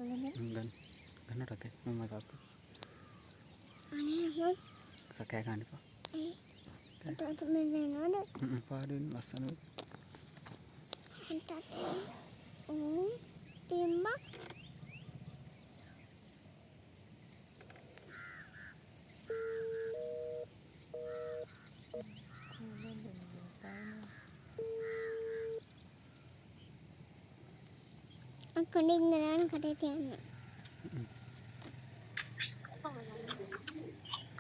Gan gan rate mama tatu. අනේ Sakaya gani pa. තාත්තා මෙන්න එනවද? Paadin lassana. තාත්තා තිම්බා අක්කනේ ඉන්නලාන කටේ තියන්න.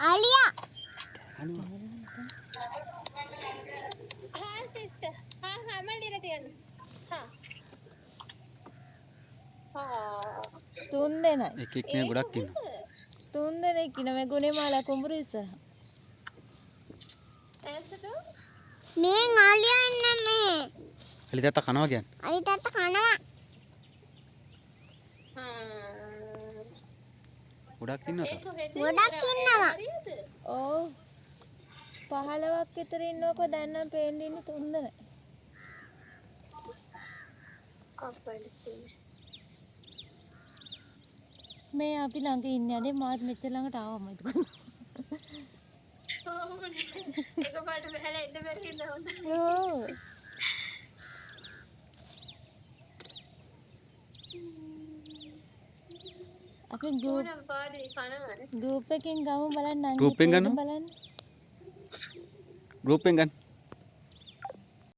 ආලියා Anu. हाँ सिस्टर हाँ हाँ मैं ले रही थी हाँ हाँ තුන් දෙනයි. Ek ne godak inna. තුන් දෙනෙක් ඉන්න මේ ගුණේමාලා කුඹුරු ඉස්සරහ. ऐसे तो මේ ආලියා ඉන්න මේ. Ali tata kanawa gyan. අලි තාත්තා කනවා. हाँ Godak inna ta. ගොඩක් ඉන්නවා. ඔව් 15ක් විතර ඉන්නකො දැන් නම් පේන්න ඉන්නේ තුන් දෙනයි. මේ අපි ළඟ ඉන්නේ අනේ මාත් මෙච්චර ළඟට ආවම ඒක. एक बार पहले इधर बैठ के ना ඔව්. අපි पूरा पार्टी खाना है ගෲප් එකෙන් ගමු බලන්න Group එකෙන් ගන්නව? බලන්න. Group en gan.